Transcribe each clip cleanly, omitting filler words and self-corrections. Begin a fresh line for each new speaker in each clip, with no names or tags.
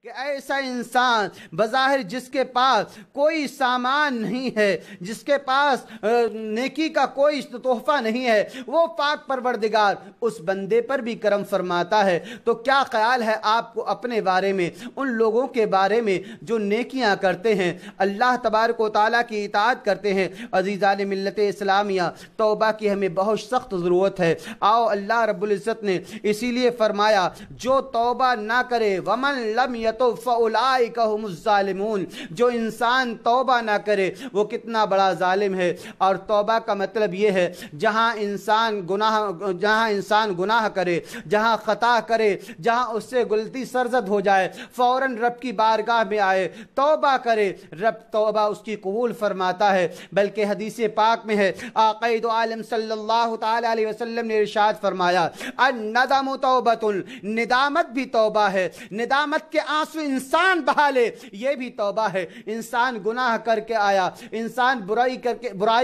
کہ ایسا انسان بظاہر جس کے پاس کوئی سامان نہیں ہے، جس کے پاس نیکی کا کوئی تحفہ نہیں ہے، وہ پاک پروردگار اس بندے پر بھی کرم فرماتا ہے۔ تو کیا خیال ہے آپ کو اپنے بارے میں، ان لوگوں کے بارے میں جو نیکیاں کرتے ہیں، اللہ تبارک و تعالیٰ کی اطاعت کرتے ہیں؟ عزیزان ملت اسلامیہ، توبہ کی ہمیں بہت سخت ضرورت ہے۔ آؤ، اللہ رب العزت نے اسی لیے فرمایا جو توبہ نہ کرے ومن لم یتوب فاولئک هم الظالمون، جو انسان توبہ نہ کرے وہ کتنا بڑا ظالم ہے۔ اور توبہ کا مطلب یہ ہے جہاں انسان گناہ کرے، جہاں خطا کرے، جہاں اس سے غلطی سرزد ہو جائے، فوراً رب کی بارگاہ میں آئے، توبہ کرے، رب توبہ اس کی قبول فرماتا ہے۔ بلکہ حدیث پاک میں ہے، آقا دو عالم صلی اللہ تعالی علیہ وسلم نے ارشاد فرمایا الندم توبۃ، ندامت بھی توبہ ہے۔ ندامت کے آنسو انسان بہا لے، یہ بھی توبہ ہے۔ انسان گناہ کر کے آیا، انسان برائی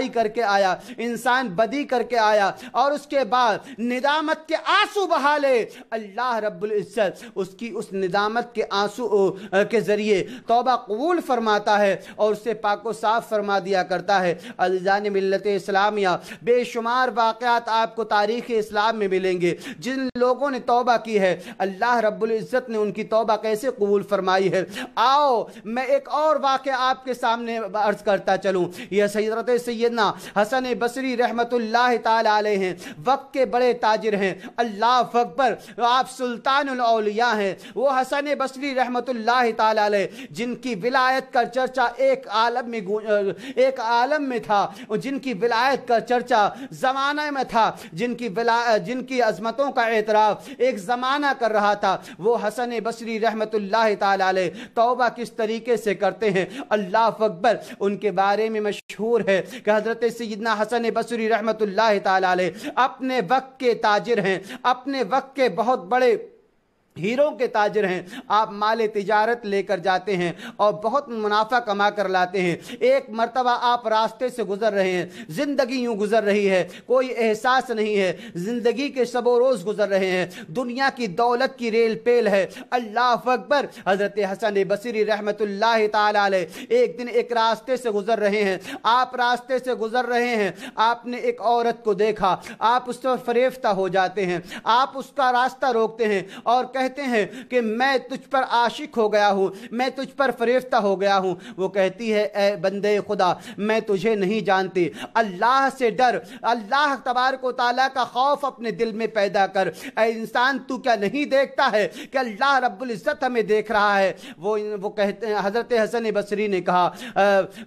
کر کے آیا، انسان بدی کر کے آیا، اور اس کے بعد ندامت کے آنسو بہا لے، اللہ رب العزت اس کی اس ندامت کے آنسو کے ذریعے توبہ قبول فرماتا ہے اور اسے پاک و صاف فرما دیا کرتا ہے۔ عزیزان ملت اسلامیہ، بے شمار واقعات آپ کو تاریخ اسلام میں ملیں گے جن لوگوں نے توبہ کی ہے، اللہ رب العزت نے ان کی توبہ کیسے قبول فرمائی ہے۔ آؤ میں ایک اور واقعہ آپ کے سامنے عرض کرتا چلوں۔ یہ حضرت سیدنا حسن بصری رحمت اللہ تعالی علیہ ہیں، وقت کے بڑے تاجر ہیں، اللہ اکبر، آپ سلطان الاولیاء ہیں۔ وہ حسن بصری رحمت اللہ تعالی علیہ جن کی ولایت کا چرچا ایک عالم میں تھا، جن کی ولایت کا چرچا زمانہ میں تھا، جن کی عظمتوں کا اعتراف ایک زمانہ کر رہا تھا، وہ حسن بصری رحمت اللہ تعالی علیہ توبہ کس طریقے سے کرتے ہیں، اللہ اکبر۔ ان کے بارے میں مشہور ہے کہ حضرت سیدنا حسن بصری رحمت اللہ تعالی علیہ اپنے وقت کے تاجر ہیں، اپنے وقت کے بہت بڑے ہیروں کے تاجر ہیں۔ آپ مال تجارت لے کر جاتے ہیں اور بہت منافع کما کر لاتے ہیں۔ ایک مرتبہ آپ راستے سے گزر رہے ہیں، زندگی یوں گزر رہی ہے، کوئی احساس نہیں ہے، زندگی کے شب و روز گزر رہے ہیں، دنیا کی دولت کی ریل پیل ہے، اللہ اکبر۔ حضرت حسن بصری رحمت اللہ تعالی علیہ ایک دن ایک راستے سے گزر رہے ہیں، آپ راستے سے گزر رہے ہیں، آپ نے ایک عورت کو دیکھا، آپ اس پر فریفتہ ہو جاتے ہیں، آپ اس کا راستہ روکتے ہیں اور کہتے ہیں کہ میں تجھ پر عاشق ہو گیا ہوں، میں تجھ پر فریفتہ ہو گیا ہوں۔ وہ کہتی ہے اے بندے خدا، میں تجھے نہیں جانتی، اللہ سے ڈر، اللہ تبارک و تعالیٰ کا خوف اپنے دل میں پیدا کر۔ اے انسان، تو کیا نہیں دیکھتا ہے کہ اللہ رب العزت ہمیں دیکھ رہا ہے؟ وہ کہتے ہیں، حضرت حسن بصری نے کہا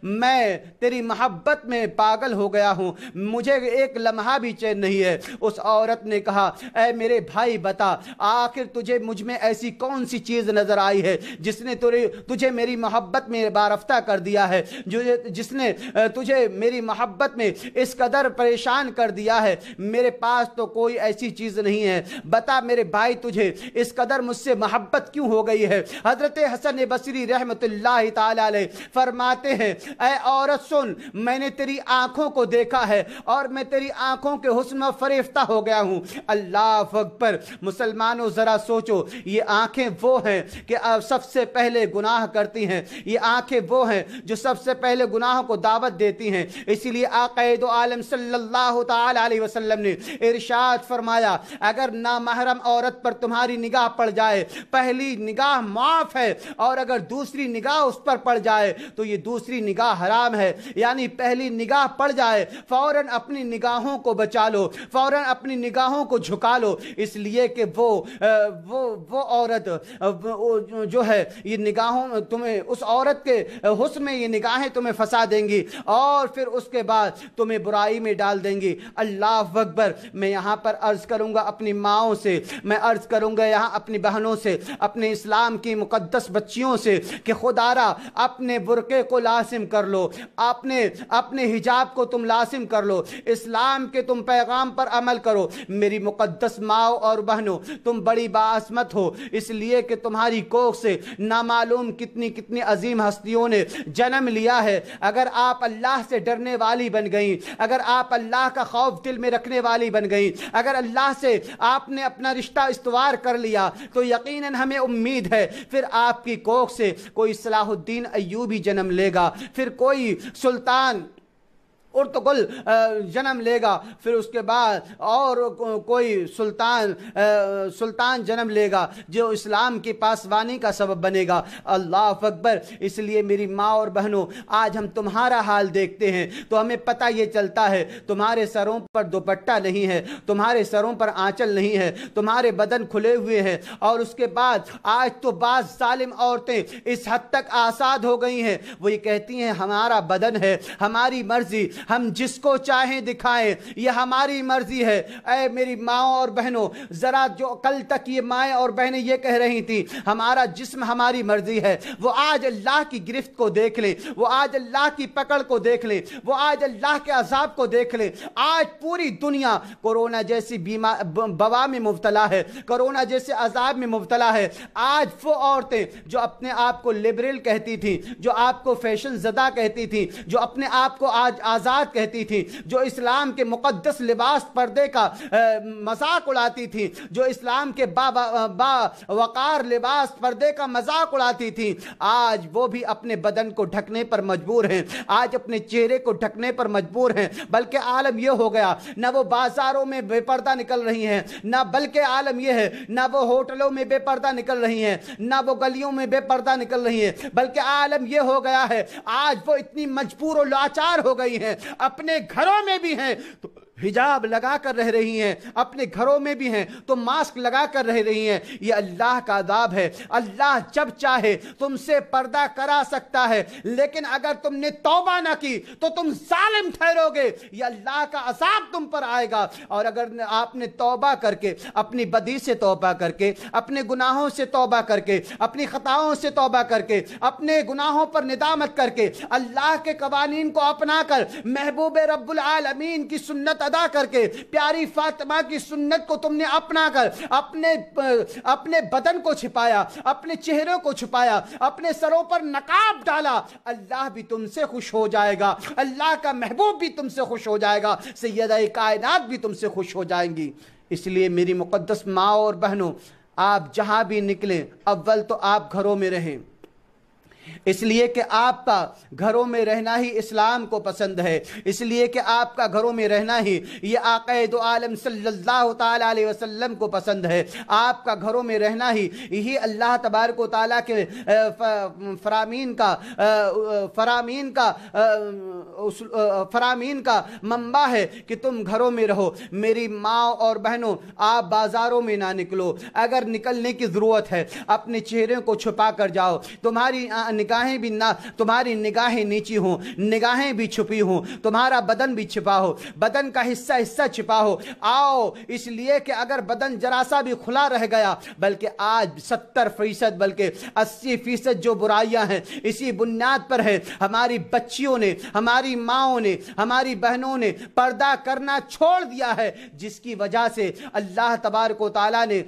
میں تیری محبت میں پاگل ہو گیا ہوں، مجھے ایک لمحہ بھی چین نہیں ہے۔ اس عورت نے کہا اے میرے بھائی بتا، آخر تجھے مجھ میں ایسی کون سی چیز نظر آئی ہے جس نے تجھے میری محبت میں بارفتہ کر دیا ہے، جس نے تجھے میری محبت میں اس قدر پریشان کر دیا ہے؟ میرے پاس تو کوئی ایسی چیز نہیں ہے، بتا میرے بھائی تجھے اس قدر مجھ سے محبت کیوں ہو گئی ہے؟ حضرت حسن بصری رحمت اللہ تعالی علیہ فرماتے ہیں اے عورت سن، میں نے تیری آنکھوں کو دیکھا ہے اور میں تیری آنکھوں کے حسن میں فریفتہ ہو گیا ہوں۔ اللہ اکبر۔ مسلمانوں ذرا سوچو، یہ آنکھیں وہ ہیں کہ سب سے پہلے گناہ کرتی ہیں، یہ آنکھیں وہ ہیں جو سب سے پہلے گناہوں کو دعوت دیتی ہیں۔ اسی لیے آقا دو عالم صلی اللہ تعالی علیہ وسلم نے ارشاد فرمایا اگر نامحرم عورت پر تمہاری نگاہ پڑ جائے، پہلی نگاہ معاف ہے، اور اگر دوسری نگاہ اس پر پڑ جائے تو یہ دوسری نگاہ حرام ہے۔ یعنی پہلی نگاہ پڑ جائے فوراً اپنی نگاہوں کو بچا لو، فوراً اپنی نگاہوں کو جھکا لو، اس لیے کہ وہ عورت جو ہے یہ نگاہوں تمہیں، اس عورت کے حسن میں یہ نگاہیں تمہیں پھنسا دیں گی اور پھر اس کے بعد تمہیں برائی میں ڈال دیں گی۔ اللہ اکبر۔ میں یہاں پر عرض کروں گا اپنی ماؤں سے، میں عرض کروں گا یہاں اپنی بہنوں سے، اپنے اسلام کی مقدس بچیوں سے کہ خدا را اپنے برقعے کو لازم کر لو، اپنے حجاب کو تم لازم کر لو، اسلام کے تم پیغام پر عمل کرو۔ میری مقدس ماؤں اور بہنوں، تم بڑی मत हो, इसलिए कि तुम्हारी कोख से नामालूम कितनी कितनी अजीम हस्तियों ने जन्म लिया है। अगर आप अल्लाह से डरने वाली बन गई, अगर आप अल्लाह का खौफ दिल में रखने वाली बन गई, अगर अल्लाह से आपने अपना रिश्ता इस्तवार कर लिया, तो यकीनन हमें उम्मीद है फिर आपकी कोख से कोई सलाहुद्दीन अय्यूबी जन्म लेगा, फिर कोई सुल्तान उर्तुगुल जन्म लेगा, फिर उसके बाद और कोई सुल्तान जन्म लेगा जो इस्लाम की पासवानी का सबब बनेगा। अल्लाह अकबर। इसलिए मेरी माँ और बहनों, आज हम तुम्हारा हाल देखते हैं तो हमें पता ये चलता है तुम्हारे सरों पर दुपट्टा नहीं है, तुम्हारे सरों पर आंचल नहीं है, तुम्हारे बदन खुले हुए हैं। और उसके बाद आज तो बाज जालिम औरतें इस हद तक आसाद हो गई हैं, वो ये कहती हैं हमारा बदन है, हमारी मर्जी, हम जिसको चाहें दिखाएं, यह हमारी मर्जी है। ऐ मेरी माँ और बहनों, जरा जो कल तक ये माएँ और बहनें ये कह रही थी हमारा जिस्म हमारी मर्जी है, वो आज अल्लाह की गिरफ्त को देख लें, वो आज अल्लाह की पकड़ को देख लें, वो आज अल्लाह के अजाब को देख लें। आज पूरी दुनिया कोरोना जैसी बवा में मुब्तला है, कोरोना जैसे अजाब में मुब्तला है। आज वो औरतें जो अपने आप को लिबरल कहती थी, जो आपको फैशन ज़दा कहती थी, जो अपने आप को आज आज़ाद कहती थी, जो इस्लाम के मुक़द्दस लिबास पर्दे का मजाक उड़ाती थी, जो इस्लाम के वक़ार लिबास पर्दे का मजाक उड़ाती थी, आज वो भी अपने बदन को ढकने पर मजबूर हैं, आज अपने चेहरे को ढकने पर मजबूर हैं। बल्कि आलम यह हो गया, न वो बाजारों में बेपर्दा निकल रही हैं, न बल्कि आलम यह है न वो होटलों में बेपर्दा निकल रही हैं, न वो गलियों में बेपर्दा निकल रही हैं, बल्कि आलम यह हो गया है आज वो इतनी मजबूर और लाचार हो गई हैं, अपने घरों में भी हैं तो हिजाब लगा कर रह रही हैं, अपने घरों में भी हैं तो मास्क लगा कर रह रही हैं। यह अल्लाह का अज़ाब है। अल्लाह जब चाहे तुमसे पर्दा करा सकता है, लेकिन अगर तुमने तौबा ना की तो तुम जालिम ठहरोगे, यह अल्लाह का अज़ाब तुम पर आएगा। और अगर आपने तौबा करके, अपनी बदी से तौबा करके, अपने गुनाहों से तौबा करके, अपनी खताओं से तौबा करके, अपने गुनाहों पर निदामत करके, अल्लाह के कवानीन को अपना कर, महबूब रब्बुल आलमीन की सुन्नत अदा करके, प्यारी फातिमा की सुन्नत को तुमने अपना कर अपने बदन को छिपाया, अपने चेहरे को छिपाया, अपने सरों पर नकाब डाला, अल्लाह भी तुमसे खुश हो जाएगा, अल्लाह का महबूब भी तुमसे खुश हो जाएगा, सैयदा कायनात भी तुमसे खुश हो जाएंगी। इसलिए मेरी मुक़द्दस माँ और बहनों, आप जहां भी निकलें अव्वल तो आप घरों में रहें, इसलिए कि आपका घरों में रहना ही इस्लाम को पसंद है, इसलिए कि आपका घरों में रहना ही ये आक़ाए दो आलम सल्लल्लाहु ताला अलैहि वसल्लम को पसंद है। आपका घरों में रहना ही यही अल्लाह तबारक व तआला के फरामीन का मंबा है कि तुम घरों में रहो। मेरी माँ और बहनों, आप बाजारों में ना निकलो, अगर निकलने की ज़रूरत है अपने चेहरे को छुपा कर जाओ, तुम्हारी निगाहें भी ना, तुम्हारी निगाहें नीची हो, निगाहें भी छुपी हो, तुम्हारा बदन भी छिपा हो, बदन का हिस्सा हिस्सा छिपा हो। आओ, इसलिए कि अगर बदन जरा सा भी खुला रह गया, बल्कि आज 70% बल्कि 80% जो बुराइयां हैं इसी बुनियाद पर है। हमारी बच्चियों ने, हमारी माँओं ने, हमारी बहनों ने पर्दा करना छोड़ दिया है, जिसकी वजह से अल्लाह तबारक व तआला ने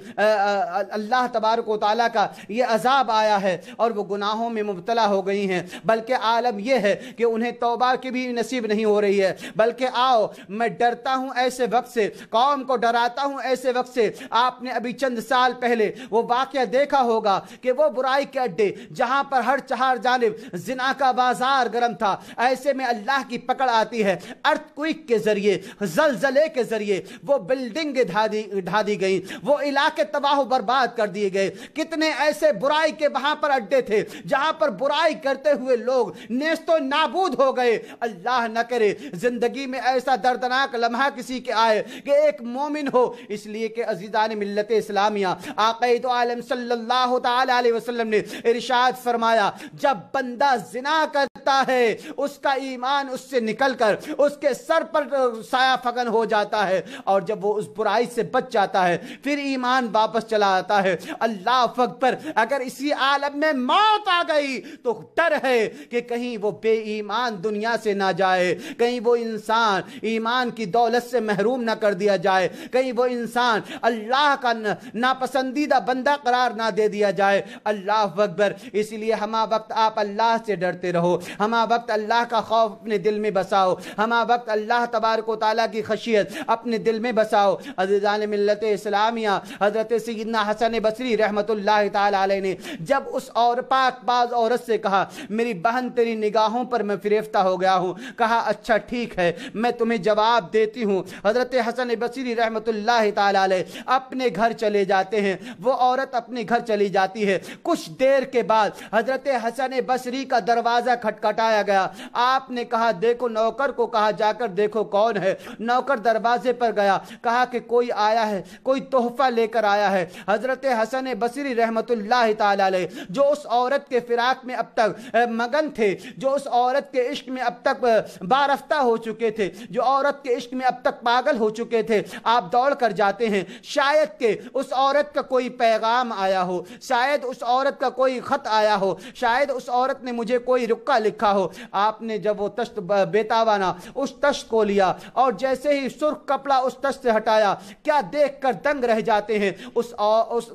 अल्लाह तबारक व तआला का ये अजाब आया है और वो गुनाहों में मुब्तला हो गई हैं। बल्कि आलम यह है कि उन्हें तौबा की भी नसीब नहीं हो रही है। बल्कि आओ, मैं डरता हूं ऐसे वक्त से, कौम को डराता हूं ऐसे वक्त से। आपने अभी चंद साल पहले वो वाकया देखा होगा कि वो बुराई के अड्डे जहां पर हर चार जानिब जिना का बाजार गर्म था, ऐसे में अल्लाह की पकड़ आती है। अर्थक्वेक के जरिए, जलजले के जरिए वो बिल्डिंग ढा दी गई, वो इलाके तबाह बर्बाद कर दिए गए। कितने ऐसे बुराई के वहां पर अड्डे थे जहां पर बुराई करते हुए लोग नेस्तो नाबूद हो गए। अल्लाह न करे जिंदगी में ऐसा दर्दनाक लम्हा किसी के आए कि एक मोमिन हो। इसलिए कि अजीज़ान मिल्लत इस्लामिया, आक़ाए दो आलम सल्लल्लाहु ताला अलैहि वसल्लम ने इरशाद फरमाया, जब बंदा जिना करता है उसका ईमान उससे निकलकर उसके सर पर साया फगन हो जाता है, और जब वो उस बुराई से बच जाता है फिर ईमान वापस चला आता है। अल्लाह अकबर। अगर इसी आलम में मौत आ गई तो डर है कि कहीं वो बेईमान दुनिया से ना जाए, कहीं वो इंसान ईमान की दौलत से महरूम ना कर दिया जाए, कहीं वो इंसान अल्लाह का नापसंदीदा बंदा करार ना दे दिया जाए। अल्लाह अकबर। इसलिए हमा वक्त आप अल्लाह से डरते रहो, हमा वक्त अल्लाह का खौफ अपने दिल में बसाओ, हमा वक्त अल्लाह तबारक व तआला की खशियत अपने दिल में बसाओ। अज़ीज़ान मिल्लत इस्लामिया हज़रत सय्यदना हसन बसरी रहमतुल्लाह तआला अलैह ने जब उस और पाकबाज औरत से कहा, मेरी बहन तेरी निगाहों पर मैं फ़िरेफ्ता हो गया हूँ, कहा अच्छा ठीक है मैं तुम्हें जवाब देती हूँ। हज़रत हसन बसरी रहमतुल्लाह तआला अलैह अपने घर चले जाते हैं, वो औरत अपने घर चली जाती है। कुछ देर के बाद हज़रत हसन बसरी का दरवाज़ा खटखटाया गया। आपने कहा देखो, नौकर को कहा जाकर देखो कौन है। नौकर दरवाजे पर गया, कहा कि कोई आया है, कोई तोहफा लेकर आया है। हज़रत हसन बसरी रहमतुल्लाह तआला अलैह जो उस औरत के फिराक में अब तक मगन थे, जो उस औरत के इश्क में अब तक बारफ्ता हो चुके थे, जो औरत के इश्क में अब तक पागल हो चुके थे, आप दौड़ कर जाते हैं। शायद के उस औरत का कोई पैगाम आया हो, शायद उस औरत का कोई खत आया हो, शायद उस औरत ने मुझे कोई रुक्का लिखा हो। आपने जब वो तश्त बेतावाना उस तश्त को लिया और जैसे ही सुर्ख कपड़ा उस तश्त से हटाया, क्या देखकर दंग रह जाते हैं। उस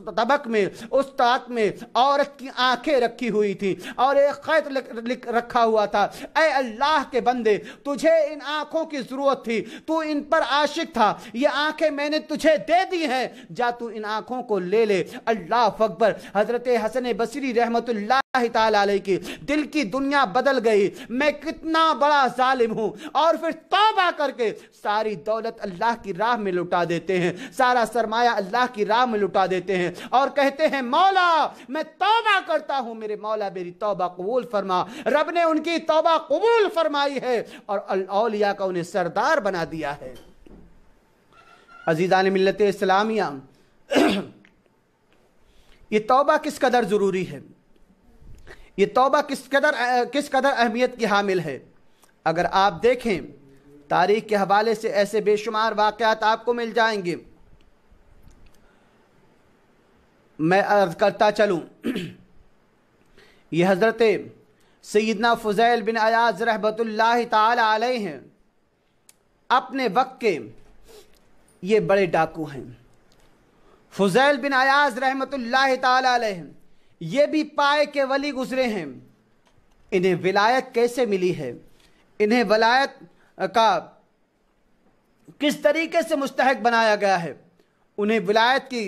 तबक में, उस ताक में औरत की आंखें रखी हुई थी और एक खत लिख रखा हुआ था, ऐ अल्लाह के बंदे तुझे इन आंखों की जरूरत थी, तू इन पर आशिक था, ये आंखें मैंने तुझे दे दी हैं, जा तू इन आंखों को ले ले। अल्लाह अकबर। हजरत हसन बसरी रहमतुल्लाह तआला अलैह की दिल की दुनिया बदल गई। मैं कितना बड़ा जालिम हूं। और फिर तौबा करके सारी दौलत अल्लाह की राह में लुटा देते हैं, सारा सरमाया अल्लाह की राह में लुटा देते हैं और कहते हैं मौला मैं तौबा करता हूं, मेरे मौला मेरी तौबा कबूल फरमा। रब ने उनकी तौबा कबूल फरमाई है और औलिया का उन्हें सरदार बना दिया है। अजीज़ान मिल्लत इस्लामिया, ये तौबा किस कदर ज़रूरी है, ये तौबा किस कदर अहमियत की हामिल है। अगर आप देखें तारीख़ के हवाले से ऐसे बेशुमार वाक़यात आपको मिल जाएंगे। मैं अर्ज़ करता चलूँ, ये हज़रत सय्यदना फ़ुज़ैल बिन अयाज़ रहमतुल्लाह तआला अलैह हैं, अपने वक्त के ये बड़े डाकू हैं। फ़ुज़ैल बिन अयाज़ रहमतुल्लाह तआला अलैह ये भी पाए के वली गुजरे हैं। इन्हें विलायत कैसे मिली है, इन्हें वलायत का किस तरीके से मुस्तहक बनाया गया है, उन्हें विलायत की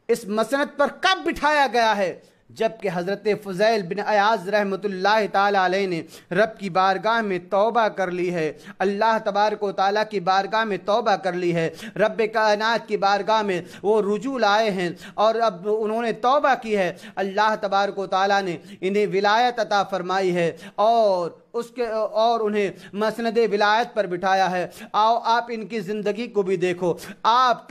इस मसनद पर कब बिठाया गया है, जबकि हज़रत फ़ुज़ैल बिन अयाज़ रहमतुल्लाह ताला अलैह ने रब की बारगाह में तौबा कर ली है, अल्लाह तबारक व तआला की बारगाह में तौबा कर ली है, रब कायनात की बारगाह में वो रुजू लाए हैं और अब उन्होंने तौबा की है। अल्लाह तबारक व तआला ने इन्हें विलायत अता फरमाई है और उन्हें मसनद विलायत पर बिठाया है। आओ आप इनकी ज़िंदगी को भी देखो। आप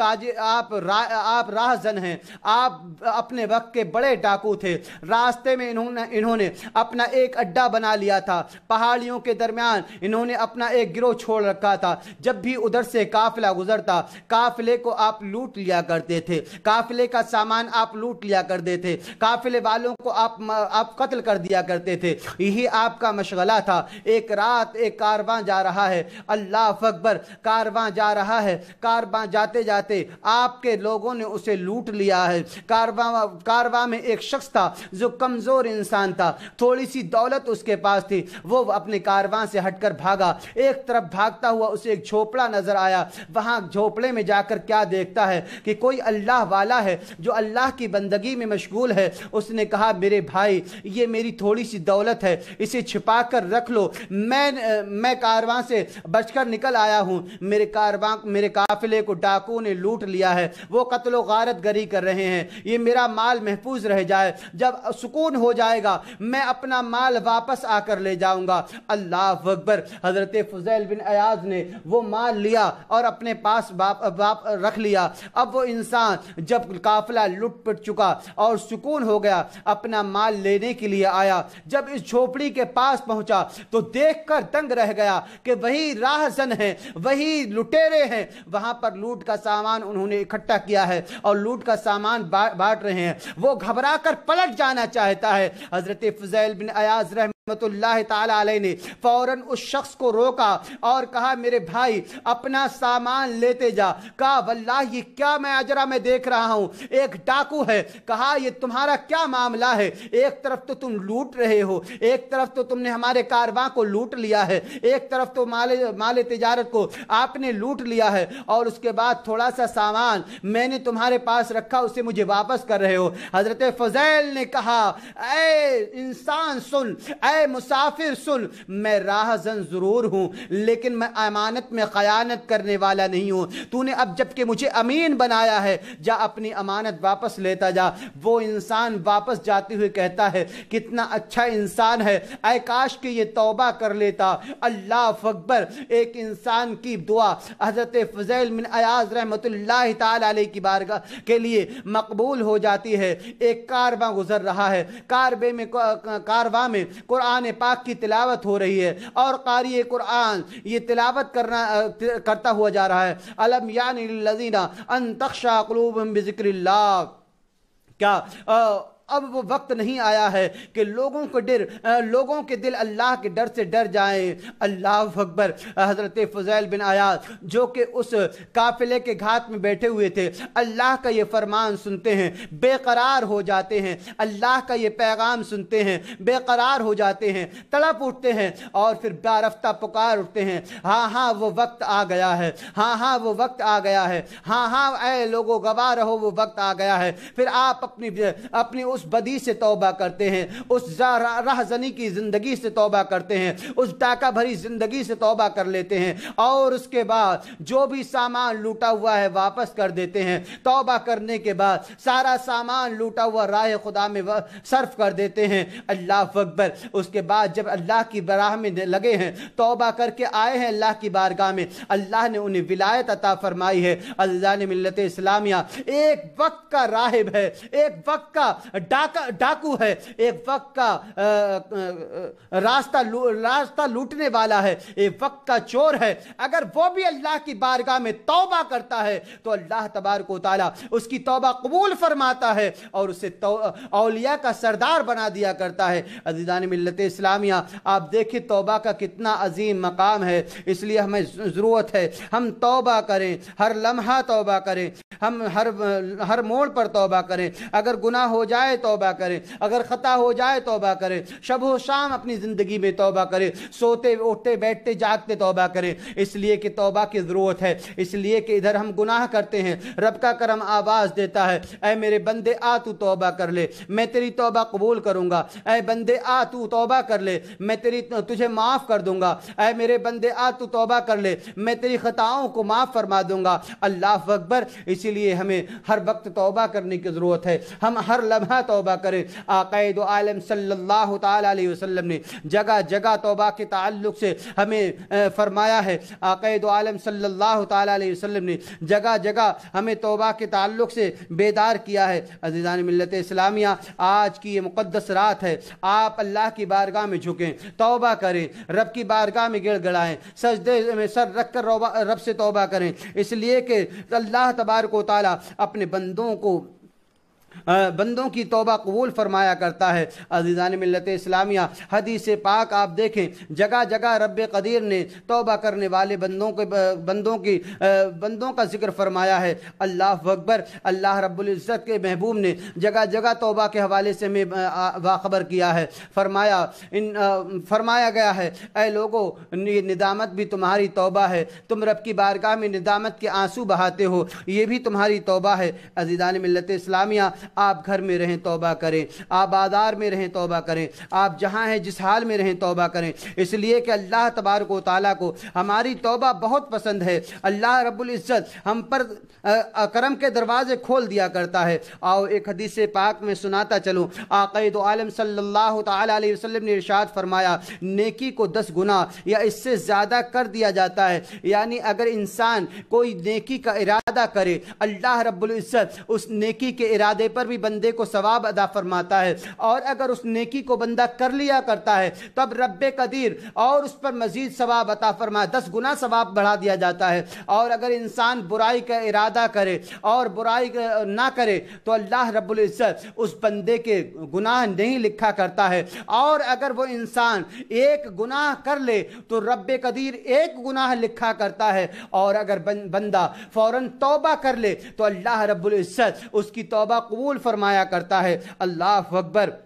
राहज़न हैं, आप अपने वक्त के बड़े डाकू थे। रास्ते में इन्होंने अपना एक अड्डा बना लिया था, पहाड़ियों के दरमियान इन्होंने अपना एक गिरोह छोड़ रखा था। जब भी उधर से काफिला गुजरता, काफिले को आप लूट लिया करते थे, काफिले का सामान आप लूट लिया करते थे, काफिले वालों को आप कत्ल कर दिया करते थे। यही आपका मशगला था। एक रात एक कारवां जा रहा है, अल्लाह अकबर, कारवां जा रहा है, कारवां जाते जाते आपके लोगों ने उसे लूट लिया है। कारवां में एक शख्स था जो कमजोर इंसान था, थोड़ी सी दौलत उसके पास थी, वो अपने कारवां से हटकर भागा। एक तरफ भागता हुआ उसे एक झोपड़ा नजर आया। वहां झोपड़े में जाकर क्या देखता है कि कोई अल्लाह वाला है जो अल्लाह की बंदगी में मशगूल है। उसने कहा मेरे भाई, ये मेरी थोड़ी सी दौलत है, इसे छिपा कर रख लो, मैं कारवां से बचकर निकल आया हूं, मेरे काफिले को डाकुओं ने लूट लिया है, वो कत्लो गारत गरी कर रहे हैं, ये मेरा माल महफूज रह जाए, जब सुकून हो जाएगा मैं अपना माल वापस आकर ले जाऊंगा। अल्लाह अकबर। हजरत फ़ुज़ैल बिन अयाज़ ने वो माल लिया और अपने पास रख लिया। अब वो इंसान जब काफिला लुट पिट चुका और सुकून हो गया, अपना माल लेने के लिए आया। जब इस झोपड़ी के पास पहुंचा तो देखकर दंग रह गया कि वही राहजन है, वही लुटेरे हैं। वहां पर लूट का सामान उन्होंने इकट्ठा किया है और लूट का सामान बांट रहे हैं। वो घबरा कर पलट जाना चाहता है। हजरत फुज़ैल बिन अयाज रहमतुल्लाह ताला अलैह ने फौरन उस शख्स को रोका और कहा, मेरे भाई अपना सामान लेते जा। कहा, वल्लाह ये क्या माजरा मैं देख रहा हूं, एक डाकू है। कहा, ये तुम्हारा क्या मामला है? एक तरफ तो तुम लूट रहे हो, एक तरफ तो तुमने हमारे कारवां को लूट लिया है, एक तरफ तो माले तिजारत को आपने लूट लिया है, और उसके बाद थोड़ा सा सामान मैंने तुम्हारे पास रखा, उसे मुझे वापस कर रहे हो। हजरत फज़ैल ने कहा, ऐ इंसान सुन, ऐ मुसाफिर सुन, मैं राहजन जरूर हूं लेकिन मैं अमानत में खयानत करने वाला नहीं हूं। तूने अब जबकि मुझे अमीन बनाया है, जा अपनी अमानत वापस लेता जा। वो इंसान वापस जाते हुए कहता है, कितना अच्छा इंसान है, ऐ काश कि ये तौबा कर लेता। अल्लाह अकबर। एक इंसान की दुआ हजरत फज़ैल बिन अयाज रहमतुल्लाह ताला अलैह की बारगाह के लिए मकबूल हो जाती है। एक कारवां गुजर रहा है, कारवां में कुरान पाक की तिलावत हो रही है और कारी कुरान ये तिलावत करता हुआ जा रहा है, अलम यानी लिल्लज़ीना अन तख़शा क़ुलूबुहुम बिज़िक्रिल्लाह। क्या अब वो वक्त नहीं आया है कि लोगों के दिल अल्लाह के डर से डर जाएं। अल्लाह अकबर। हज़रत फुज़ैल बिन अयाज जो कि उस काफिले के घाट में बैठे हुए थे, अल्लाह का ये फरमान सुनते हैं, बेकरार हो जाते हैं। अल्लाह का ये पैगाम सुनते हैं, बेकरार हो जाते हैं, तड़प उठते हैं और फिर बारफ्ता पुकार उठते हैं, हाँ हाँ वो वक्त आ गया है, हाँ हाँ वो वक्त आ गया है, हाँ हाँ ऐ लोगों गवाह रहो वो वक्त आ गया है। फिर आप अपनी उस बदी से तौबा करते हैं, उस राहजनी की जिंदगी से तौबा करते हैं, उस डाका भरी जिंदगी से तौबा कर लेते हैं और उसके बाद जो भी सामान लूटा हुआ है वापस कर देते हैं। तौबा करने के बाद सारा सामान लूटा हुआ राह खुदा में सर्फ कर देते हैं। अल्लाह अकबर। उसके बाद जब अल्लाह की बराह में लगे हैं, तौबा करके आए हैं अल्लाह की बारगाह में, अल्लाह ने उन्हें विलायत अता फरमाई है। अज़ीज़ान मिल्लत इस्लामिया एक वक्त का राहिब है, एक वक्त का डाकू है, एक वक्त का रास्ता लूटने वाला है, एक वक्त का चोर है। अगर वो भी अल्लाह की बारगाह में तौबा करता है तो अल्लाह तबारक व तआला उसकी तौबा कबूल फरमाता है और उसे औलिया का सरदार बना दिया करता है। अज़ीज़ान मिल्लत इस्लामिया, आप देखिए तौबा का कितना अजीम मकाम है। इसलिए हमें ज़रूरत है हम तौबा करें, हर लम्हा तौबा करें, हम हर मोड़ पर तौबा करें। अगर गुनाह हो जाए तौबा करें, अगर खता हो जाए तौबा करें, शब शाम अपनी जिंदगी में तौबा करें, सोते उठते बैठते जागते तौबा करें। इसलिए कि तौबा की जरूरत है, इसलिए कि इधर हम गुनाह करते हैं, रब का करम आवाज देता है, ऐ मेरे बंदे आ तू तौबा कर ले, मैं तेरी तौबा कबूल करूंगा। ऐ बंदे आ तू तौबा कर ले, मैं तुझे माफ कर दूंगा। ऐ मेरे बंदे आ तू तौबा कर ले, मैं तेरी खताओं को माफ फरमा दूंगा। अल्लाह अकबर। इसीलिए हमें हर वक्त तौबा करने की जरूरत है, हम हर लम्हा तौबा करें। आक़ाए दो आलम सल्लल्लाहु ताला अलैहि वसल्लम ने जगह जगह तौबा के ताल्लुक से हमें फरमाया है। आक़ाए दो आलम सल्लल्लाहु ताला अलैहि वसल्लम ने जगह जगह हमें तौबा के ताल्लुक से बेदार किया है। अज़ीज़ान मिल्लत इस्लामिया, आज की ये मुक़द्दस रात है, आप अल्लाह की बारगाह में झुकें, तौबा करें, रब की बारगाह में गिड़गिड़ाएं, सजदे में सर रख कर रब से तौबा करें। इसलिए कि अल्लाह तबारक व तआला अपने बंदों की तौबा कबूल फरमाया करता है। अज़ीज़ान मिल्लत इस्लामिया, हदीस पाक आप देखें, जगह जगह रब कदीर ने तौबा करने वाले बंदों का जिक्र फरमाया है। अल्लाह अकबर। अल्लाह रब्बुल इज़्ज़त के महबूब ने जगह जगह तौबा के हवाले से हमें बाखबर किया है। फरमाया गया है, ऐ लोगों, ये निदामत भी तुम्हारी तौबा है, तुम रब की बारगाह में निदामत के आंसू बहाते हो, ये भी तुम्हारी तौबा है। अज़ीज़ान मिल्लत इस्लामिया, आप घर में रहें तौबा करें, आप बाजार में रहें तौबा करें, आप जहां हैं जिस हाल में रहें तौबा करें। इसलिए कि अल्लाह तबारक व तआला को हमारी तौबा बहुत पसंद है। अल्लाह रब्बुल इज़्ज़त हम पर करम के दरवाजे खोल दिया करता है। आओ एक हदीस पाक में सुनाता चलूं। आक़ाए दो आलम सल्लल्लाहु ताला अलैहि वसल्लम ने इरशाद फरमाया, नेकी को 10 गुना या इससे ज्यादा कर दिया जाता है। यानी अगर इंसान कोई नेकी का इरादा करे, अल्लाह रब्बुल इज़्ज़त उस नेकी के इरादे पर भी बंदे को सवाब अदा फरमाता है, और अगर उस नेकी को बंदा कर लिया करता है तब रब कदीर और उस पर मजीद सवाब अता फरमाए, 10 गुना सवाब बढ़ा दिया जाता है। और अगर इंसान बुराई का इरादा करे और बुराई ना करे तो अल्लाह रब्बुल इज्जत उस बंदे के गुनाह नहीं लिखा करता है, और अगर वो इंसान एक गुनाह कर ले तो रब कदीर एक गुनाह लिखा करता है, और अगर बंदा फौरन तौबा कर ले तो अल्लाह रब्बुल इज्जत उसकी तौबा कबूल फरमाया करता है। अल्लाह अकबर,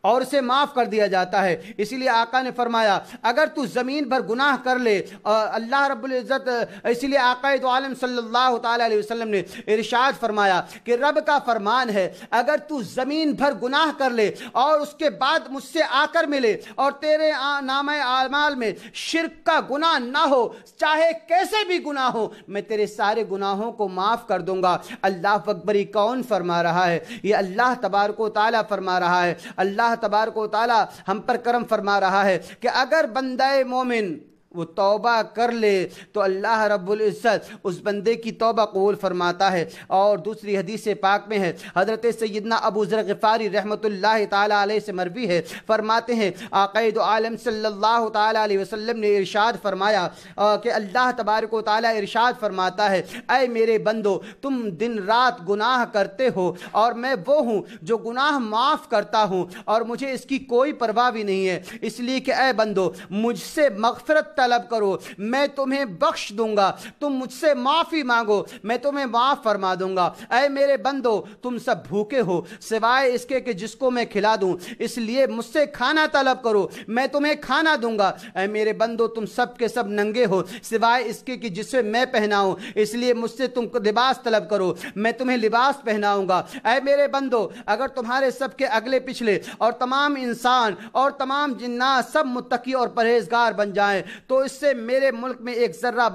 और उसे माफ कर दिया जाता है। इसीलिए आका ने फरमाया अगर तू जमीन भर गुनाह कर ले, अल्लाह रब्बुल इज्जत, इसीलिए आका दो आलम सल्लल्लाहु ताला अलैहि वसल्लम ने इरशाद फरमाया कि रब का फरमान है अगर तू जमीन भर गुनाह कर ले और उसके बाद मुझसे आकर मिले और तेरे नामे आमाल में शिर्क का गुनाह ना हो, चाहे कैसे भी गुनाह हो, मैं तेरे सारे गुनाहों को माफ कर दूंगा। अल्लाह अकबर, कौन फरमा रहा है? ये अल्लाह तबारक व तआला फरमा रहा है। अल्लाह तबारक व तआला हम पर करम फरमा रहा है कि अगर बंदे मोमिन वो तौबा कर ले तो अल्लाह रब्बुल इज्जत उस बंदे की तौबा कबूल फरमाता है। और दूसरी हदीस पाक में है, हज़रत सैयदना अबू ज़र ग़िफ़ारी रहमतुल्लाहि ताला अलैहि से मरवी है, फरमाते हैं आक़ाए दो आलम सल्लल्लाहु ताला अलैहि वसल्लम ने इरशाद फरमाया कि अल्लाह तबारक व तआला इरशाद फरमाता है, ऐ मेरे बंदो तुम दिन रात गुनाह करते हो और मैं वो हूँ जो गुनाह माफ़ करता हूँ और मुझे इसकी कोई परवाह भी नहीं है, इसलिए कि ऐ बंदो मुझसे मग़फ़िरत तलब करो मैं तुम्हें बख्श दूंगा, तुम मुझसे माफी मांगो मैं तुम्हें माफ फरमा दूंगा। ऐ मेरे बंदो तुम सब भूखे हो सिवाय इसके कि जिसको मैं खिला दूं, इसलिए मुझसे खाना तलब करो मैं तुम्हें खाना दूंगा। ऐ मेरे बंदो तुम सब के सब नंगे हो सिवाय इसके कि जिसे मैं पहनाऊं, इसलिए मुझसे तुम लिबास तलब करो मैं तुम्हें लिबास पहनाऊंगा। ऐ मेरे बंदो अगर तुम्हारे सबके अगले पिछले और तमाम इंसान और तमाम जिन्नात सब मुत्तकी और परहेजगार बन जाएं तो इससे मेरे मुल्क में एक जर्रा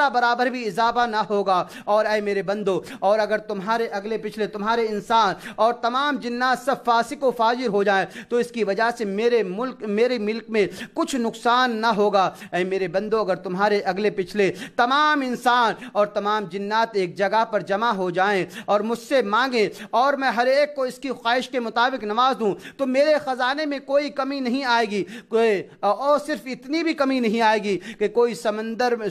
बराबर भी इजाफा ना होगा। और ऐ मेरे बंदो और अगर तुम्हारे अगले पिछले तुम्हारे इंसान और तमाम जिन्नात सब फासिक व फाजिर हो जाएं तो इसकी वजह से मेरे मुल्क में कुछ नुकसान ना होगा। ऐ मेरे बंदो अगर तुम्हारे अगले पिछले तमाम इंसान और तमाम जिन्नात एक जगह पर जमा हो जाएं और मुझसे मांगे और मैं हर एक को इसकी ख्वाहिश के मुताबिक नवाज दूं तो मेरे खजाने में कोई कमी नहीं आएगी, और सिर्फ इतनी भी कमी नहीं आएगी कि कोई समंदर में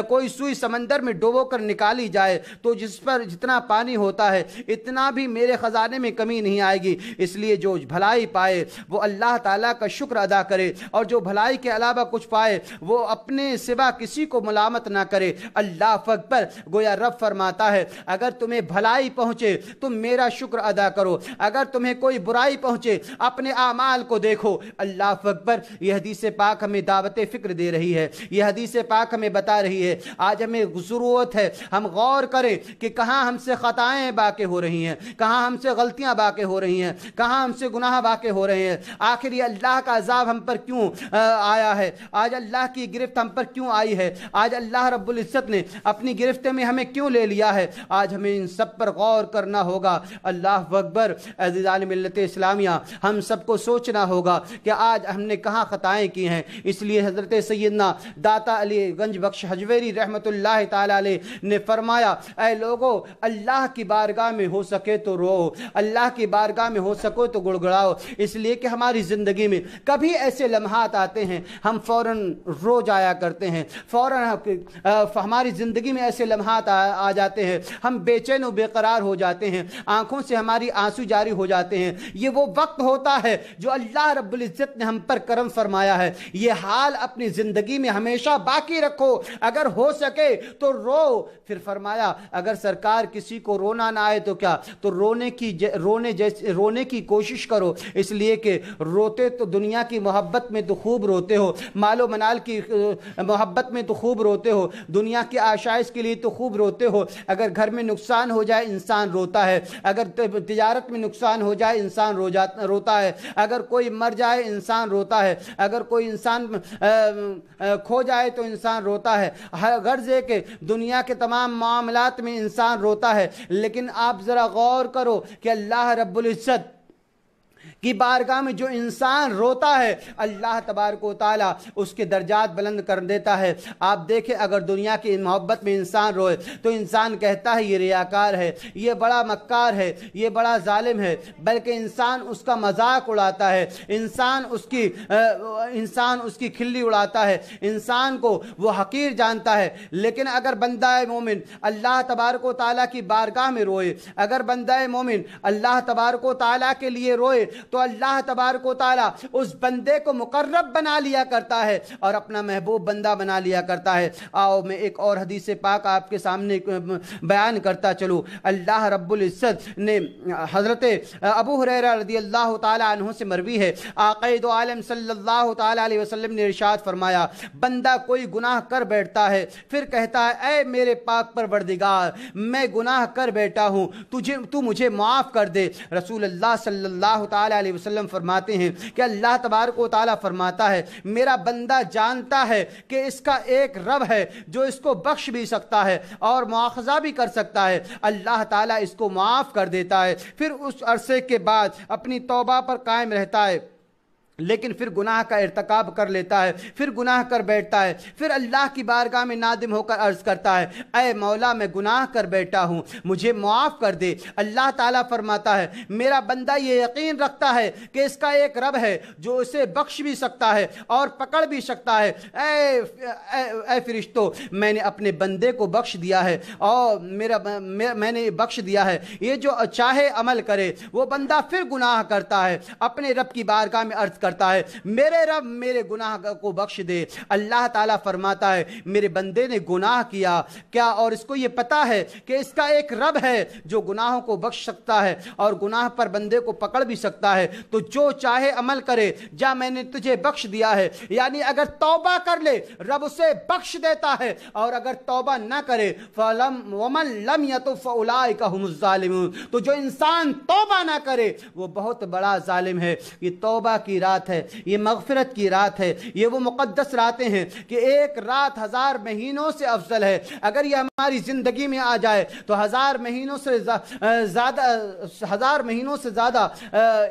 कोई सुई समंदर में डुबो कर निकाली जाए तो जिस पर जितना पानी होता है इतना भी मेरे खजाने में कमी नहीं आएगी। इसलिए जो भलाई पाए वो अल्लाह ताला का शुक्र अदा करे और जो भलाई के अलावा कुछ पाए वो अपने सिवा किसी को मुलामत ना करे। अल्लाह अकबर, गोया रब फरमाता है अगर तुम्हें भलाई पहुंचे तुम मेरा शुक्र अदा करो, अगर तुम्हें कोई बुराई पहुंचे अपने आमाल को देखो। अल्लाह अकबर, यह हदीस पाक हमें दावत फिक्र दे रही है, यह हदीस पाक हमें बता रही है आज हमें ज़रूरत है हम गौर करें कि कहाँ हमसे खताएं वाक़े हो रही हैं, कहाँ हमसे गलतियां वाक़े हो रही हैं, कहाँ हमसे गुनाह वाक़े हो रहे हैं। आखिर ये अल्लाह का अज़ाब हम पर क्यों आया है, आज अल्लाह की गिरफ्त हम पर क्यों आई है, आज अल्लाह रब्बुल इज्जत ने अपनी गिरफ्त में हमें क्यों ले लिया है। आज हमें इन सब पर गौर करना होगा। अल्लाह अकबर, अज़ीज़ान मिल्लत इस्लामिया, हम सबको सोचना होगा कि आज हमने कहाँ खताएं की हैं। इसलिए हज़रत सैयदना दाता अली गंज बख्श हजवेरी रहमतुल्लाह ताला अलैह ने फरमाया, ऐ लोगो अल्लाह की बारगाह में हो सके तो रो, अल्लाह की बारगाह में हो सको तो गुड़गुड़ाओ। इसलिए कि हमारी ज़िंदगी में कभी ऐसे लम्हात आते हैं हम फ़ौरन रो जाया करते हैं, फ़ौरन हमारी ज़िंदगी में ऐसे लम्हात आ जाते हैं हम बेचैन व बेकरार हो जाते हैं, आंखों से हमारी आंसू जारी हो जाते हैं। ये वो वक्त होता है जो अल्लाह रब्बुल इज्जत ने हम पर करम फरमाया है। ये हाल अपनी जिंदगी में हमेशा बाकी रखो, अगर हो सके तो रो। फिर फरमाया अगर सरकार किसी को रोना ना आए तो क्या, तो रोने की कोशिश करो, इसलिए कि रोते तो दुनिया की मोहब्बत में तो खूब रोते हो, मालो मनाल की मोहब्बत में तो खूब रोते हो, दुनिया की आशाइश के लिए तो खूब रोते हो। अगर घर में नुकसान हो जाए इंसान रोता है, अगर तिजारत में नुकसान हो जाए इंसान रोता है, अगर कोई मर जाए इंसान रोता है, अगर कोई इंसान खो जाए तो इंसान रोता है, हर गर्ज है कि दुनिया के तमाम मामलात में इंसान रोता है। लेकिन आप ज़रा गौर करो कि अल्लाह रब्बुल इज़्ज़त کی بارگاہ میں جو انسان روتا ہے اللہ تبارک و تعالیٰ اس کے درجات بلند کر دیتا ہے۔ آپ دیکھیں اگر دنیا کی محبت میں انسان روئے تو انسان کہتا ہے یہ ریاکار ہے، یہ بڑا مکار ہے، یہ بڑا ظالم ہے، بلکہ انسان اس کا مذاق اڑاتا ہے، انسان اس کی کھلی اڑاتا ہے، انسان کو وہ حقیر جانتا ہے۔ لیکن اگر بندہ مومن اللہ تبارک و تعالیٰ کی بارگاہ میں روئے، اگر بندہ مومن اللہ تبارک و تعالیٰ کے لیے روئے تو اللہ تبارک و تعالیٰ اس بندے کو مقرب بنا لیا کرتا ہے اور اپنا محبوب بندہ بنا لیا کرتا ہے۔ آؤ میں ایک اور حدیث پاک آپ کے سامنے بیان کرتا چلوں۔ اللہ رب العزت نے حضرت ابو ہریرہ رضی اللہ تعالیٰ عنہ سے مروی ہے، آقا دو عالم صلی اللہ تعالیٰ علیہ وسلم نے ارشاد فرمایا، بندہ کوئی گناہ کر بیٹھتا ہے پھر کہتا ہے اے میرے پاک پروردگار میں گناہ کر بیٹھا ہوں، تو مجھے معاف کر دے۔ رسول اللہ صلی اللہ تعالیٰ علیہ وسلم فرماتے ہیں کہ اللہ تبارک و تعالیٰ فرماتا ہے میرا بندہ جانتا ہے کہ اس کا ایک رب ہے جو اس کو بخش بھی سکتا ہے اور مواخذہ بھی کر سکتا ہے، اللہ تعالیٰ اس کو معاف کر دیتا ہے، پھر اس عرصے کے بعد اپنی توبہ پر قائم رہتا ہے، لیکن پھر گناہ کا ارتکاب کر لیتا ہے، پھر گناہ کر بیٹھتا ہے، پھر اللہ کی بارگاہ میں نادم ہو کر عرض کرتا ہے اے مولا میں گناہ کر بیٹھا ہوں مجھے معاف کر دے۔ اللہ تعالیٰ فرماتا ہے میرا بندہ یہ یقین رکھتا ہے کہ اس کا ایک رب ہے جو اسے بخش بھی سکتا ہے اور پکڑ بھی سکتا ہے، اے فرشتوں میں نے اپنے بندے کو بخش دیا ہے اور میں نے بخش دیا ہے، یہ جو چاہے عمل کرے۔ وہ بندہ پھر گناہ کرتا ہے، اپنے رب کی بارگاہ میں عرض کرتا ہے میرے رب میرے گناہ کو بخش دے۔ اللہ تعالیٰ فرماتا ہے میرے بندے نے گناہ کیا کیا اور اس کو یہ پتا ہے کہ اس کا ایک رب ہے جو گناہوں کو بخش سکتا ہے اور گناہ پر بندے کو پکڑ بھی سکتا ہے، تو جو چاہے عمل کرے، جا میں نے تجھے بخش دیا ہے۔ یعنی اگر توبہ کر لے رب اسے بخش دیتا ہے، اور اگر توبہ نہ کرے وَمَن لَمْ يَتُبْ فَأُولَٰئِكَ هُمُ الظَّالِمُونَ، تو جو انسان توبہ نہ کرے وہ بہت بڑا ظالم ہے۔ یہ توبہ کی رات ہے، یہ مغفرت کی رات ہے، یہ وہ مقدس راتیں ہیں کہ ایک رات 1000 مہینوں سے افضل ہے۔ اگر یہ ہماری زندگی میں آ جائے تو 1000 مہینوں سے زیادہ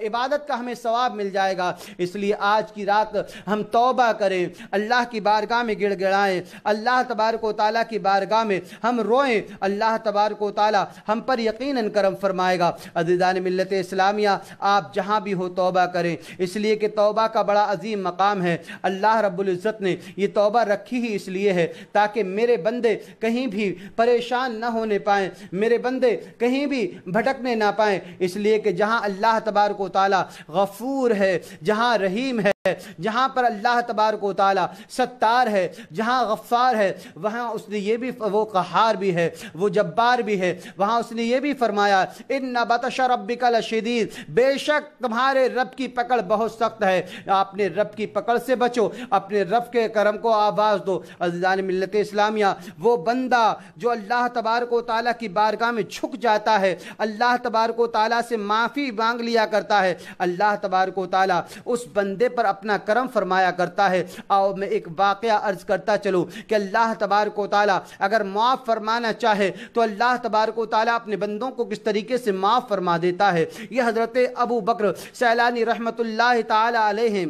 عبادت کا ہمیں ثواب مل جائے گا۔ اس لیے آج کی رات ہم توبہ کریں، اللہ کی بارگاہ میں گڑ گڑائیں، اللہ تبارک و تعالیٰ کی بارگاہ میں ہم روئیں، اللہ تبارک و تعالیٰ ہم پر یقیناً کرم فرمائے گا۔ عزیزان ملت اسلامیہ آپ جہاں بھی ہو توبہ کریں، اس لیے کہ توبہ کا بڑا عظیم مقام ہے۔ اللہ رب العزت نے یہ توبہ رکھی ہی اس لیے ہے تاکہ میرے بندے کہیں بھی پریشان نہ ہونے پائیں، میرے بندے کہیں بھی بھٹکنے نہ پائیں، اس لیے کہ جہاں اللہ تبارک و تعالیٰ غفور ہے، جہاں رحیم ہے، جہاں پر اللہ تبارک و تعالیٰ ستار ہے، جہاں غفار ہے، وہاں اس نے یہ بھی وہ قہار بھی ہے، وہ جبار بھی ہے۔ وہاں اس نے یہ بھی فرمایا ان بطش ربک لشدید، بے شک تمہارے رب کی پکڑ بہت سخت ہے۔ اپنے رب کی پکڑ سے بچو، اپنے رب کے کرم کو آواز دو۔ عزیزان ملت اسلامیہ وہ بندہ جو اللہ تبارک و تعالیٰ کی بارگاہ میں جھک جاتا ہے، اللہ تبارک و تعالیٰ سے معافی مانگ لیا کرتا ہے، اللہ تبارک و تعالیٰ اس بندے پر اپنا کرم فرمایا کرتا ہے۔ آؤ میں ایک واقعہ عرض کرتا چلوں کہ اللہ تبارک و تعالیٰ اگر معاف فرمانا چاہے تو اللہ تبارک و تعالیٰ اپنے بندوں کو کس طریقے سے معاف فرما دیتا ہے۔ یہ حضرت ابو بکر سیلانی رحمت اللہ تعالی علیہ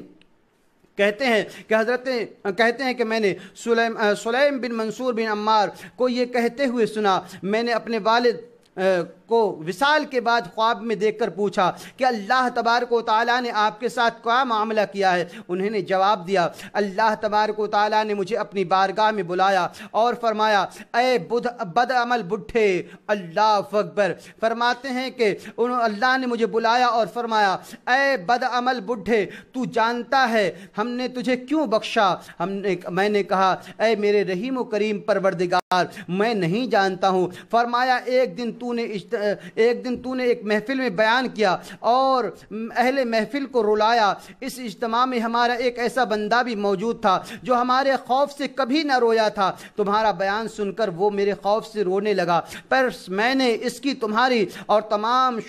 کہتے ہیں کہ میں نے سلیم بن منصور بن عمار کو یہ کہتے ہوئے سنا، میں نے اپنے والد کو وصال کے بعد خواب میں دیکھ کر پوچھا کہ اللہ تبارک و تعالیٰ نے آپ کے ساتھ کیا معاملہ کیا ہے؟ انہوں نے جواب دیا اللہ تبارک و تعالیٰ نے مجھے اپنی بارگاہ میں بلایا اور فرمایا اے بد عمل بڈھے، اللہ اکبر، فرماتے ہیں کہ اللہ نے مجھے بلایا اور فرمایا اے بد عمل بڈھے، تو جانتا ہے ہم نے تجھے کیوں بخشا؟ میں نے کہا اے میرے رحیم و کریم پروردگار میں نہیں جانتا ہوں۔ فرمایا ایک دن تو نے ایک محفل میں بیان کیا اور اہل محفل کو رلایا۔ اس اجتماع میں ہمارا ایک ایسا بندہ بھی موجود تھا جو ہمارے خوف سے کبھی نہ رویا تھا، تمہارا بیان سن کر وہ میرے خوف سے رونے لگا، پر میں نے اس کی تمہاری اور تمام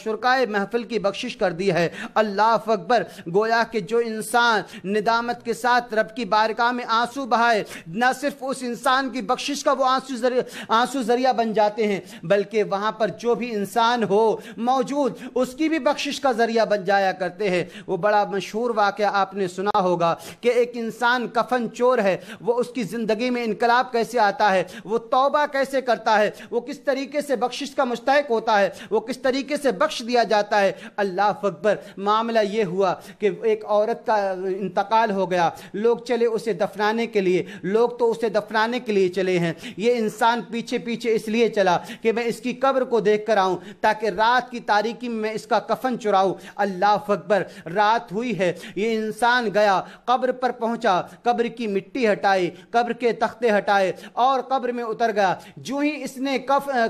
شرکائے محفل کی بخشش کر دی ہے۔ اللہ اکبر، گویا کہ جو انسان ندامت کے ساتھ رب کی بارگاہ میں آنسو بہائے، نہ صرف اس انسان کی بخشش کا وہ آنسو ذریعہ بن جاتے ہیں بلکہ وہاں پر جو بھی انسان ہو موجود اس کی بھی بخشش کا ذریعہ بن جایا کرتے ہیں۔ وہ بڑا مشہور واقعہ آپ نے سنا ہوگا کہ ایک انسان کفن چور ہے، وہ اس کی زندگی میں انقلاب کیسے آتا ہے، وہ توبہ کیسے کرتا ہے، وہ کس طریقے سے بخشش کا مستحق ہوتا ہے، وہ کس طریقے سے بخش دیا جاتا ہے۔ اللہ اکبر، معاملہ یہ ہوا کہ ایک عورت کا انتقال ہو گیا، لوگ چلے اسے دفنانے کے لیے، لوگ تو اسے دفنانے کے لیے چلے ہیں، یہ انسان پیچھے پیچھے اس لیے چلا کہ میں اس کی قبر کو دیکھ کر آؤں تاکہ رات کی تاریکی میں اس کا کفن چراؤں۔ اللہ اکبر، رات ہوئی ہے، یہ انسان گیا، قبر پر پہنچا، قبر کی مٹی ہٹائی، قبر کے تختے ہٹائے اور قبر میں اتر گیا۔ جو ہی اس نے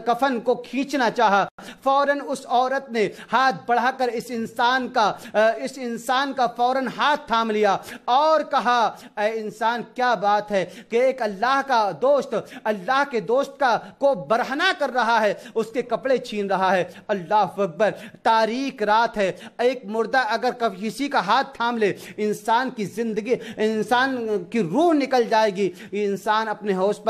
کفن کو کھینچنا چاہا، فوراً اس عورت نے ہاتھ بڑھا کر اس انسان کا فوراً ہاتھ تھام لیا اور کہا، اے انسان کیا بات ہے کہ ایک اللہ کا دوست اللہ کے دوست کو برہنہ کر رہا ہے، اس کے کپڑے چھین رہا ہے۔ اللہ اکبر، تاریک رات ہے، ایک مردہ اگر کسی کا ہاتھ تھام لے انسان کی زندگی، انسان کی روح نکل جائے گی۔ یہ انسان اپنے ہوش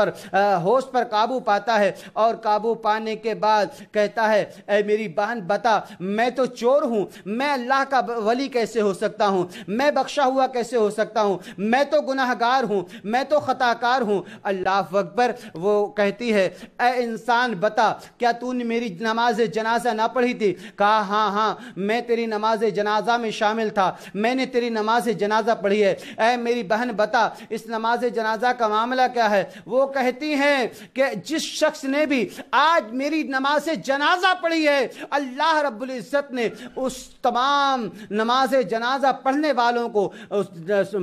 پر قابو پاتا ہے اور قابو پانے کے بعد کہتا ہے، اے میری بہن بتا، میں تو چور ہوں، میں اللہ کا ولی کیسے ہو سکتا ہوں، میں بخشا ہوا کیسے ہو سکتا ہوں، میں تو گناہگار ہوں، میں تو خطا کار ہوں۔ اللہ اکبر، وہ کہتی ہے، اے انسان بتا، کیا تو نے میری نماز جنازہ نہ پڑھی تھی؟ کہا، ہاں میں تیری نماز جنازہ میں شامل تھا، میں نے تیری نماز جنازہ پڑھی ہے۔ اے میری بہن بتا، اس نماز جنازہ کا معاملہ کیا ہے؟ وہ کہتی ہیں کہ جس شخص نے بھی آج میری نماز جنازہ پڑھی ہے، اللہ رب العزت نے اس تمام نماز جنازہ پڑھنے والوں کو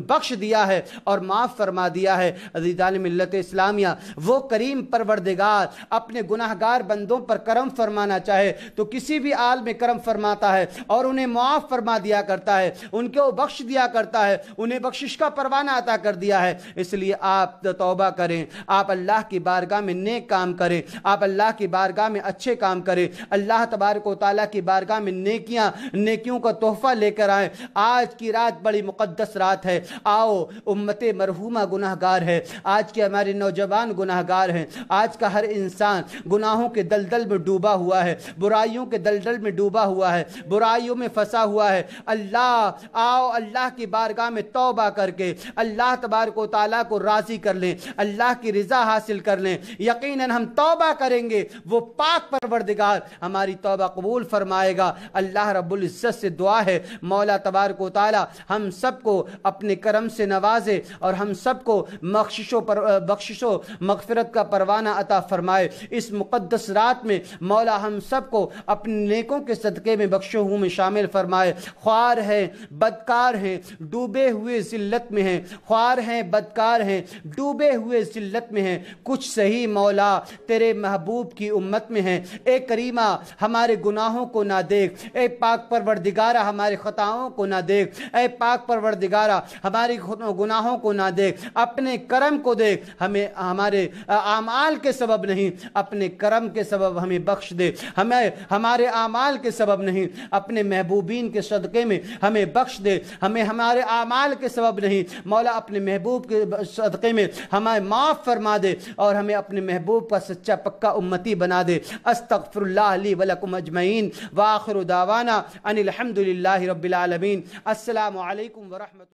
بخش دیا ہے اور معاف فرما دیا ہے۔ عزیزان ملت اسلامیہ، وہ کریم پروردگار اپنے گناہگار بندوں پر کرم فرمانا چاہے تو کسی بھی حال میں کرم فرماتا ہے اور انہیں معاف فرما دیا کرتا ہے، ان کو بخش دیا کرتا ہے، انہیں بخشش کا پروانہ عطا کر دیا ہے۔ اس لیے آپ توبہ کریں، آپ اللہ کی بارگاہ میں نیک کام کریں، آپ اللہ کی بارگاہ میں اچھے کام کریں، اللہ تبارک و تعالیٰ کی بارگاہ میں نیکیوں کا تحفہ لے کر آئیں۔ آج کی رات بڑی مقدس رات ہے، آؤ، امت مرحومہ گناہگار ہے، آج کے ہمارے نوجوان گناہگار ہیں، آج کا ہر انسان گناہوں کے دلدل میں ڈوبا ہوا ہے، برائیوں کے دلدل میں ڈوبا ہوا ہے، برائیوں میں پھنسا ہوا ہے۔ آؤ اللہ کی بارگاہ میں توبہ کر کے اللہ تبارک و تعالیٰ کو راضی کر لیں، اللہ کی رضا حاصل کر لیں۔ یقیناً ہم توبہ کریں گے، وہ پاک پروردگار ہماری توبہ قبول فرمائے گا۔ اللہ رب العزت سے دعا ہے، مولا تبارک و تعالیٰ ہم سب کو اپنے کرم سے نوازے اور ہم سب کو بخشش و مغفرت کا پروانہ عطا فرمائے۔ اس مقدس رات میں مولا ہم سب کو اپنے نیکوں کے صدقے میں بخشوں میں شامل فرمائے۔ خوار ہیں، بدکار ہیں، ڈوبے ہوئے ذلت میں ہیں، خوار ہیں، بدکار ہیں، ڈوبے ہوئے ذلت میں ہیں، کچھ صحیح مولا تیرے محبوب کی امت میں ہیں۔ اے کریمہ، ہمارے گناہوں کو نہ دیکھ، اے پاک پروردگارہ ہمارے خطاؤں کو نہ دیکھ، اے پاک پروردگارہ ہماری گناہوں کو نہ دیکھ، اپنے کرم کو دیکھ، ہمیں ہمارے اعمال کے سبب نہیں، اپنے کرم کے سبب ہمیں بخش دے، ہمیں ہمارے اعمال کے سبب نہیں، اپنے محبوبین کے صدقے میں ہمیں بخش دے، ہمیں ہمارے اعمال کے سبب نہیں، مولا اپنے محبوب کے صدقے میں ہمیں معاف فرما دے اور ہمیں اپنے محبوب کا سچا پکا امتی بنا دے۔ استغفر اللہ لی ولکم اجمعین، وآخر دعوانا ان الحمد للہ رب العالمین۔ السلام علیکم ورحمۃ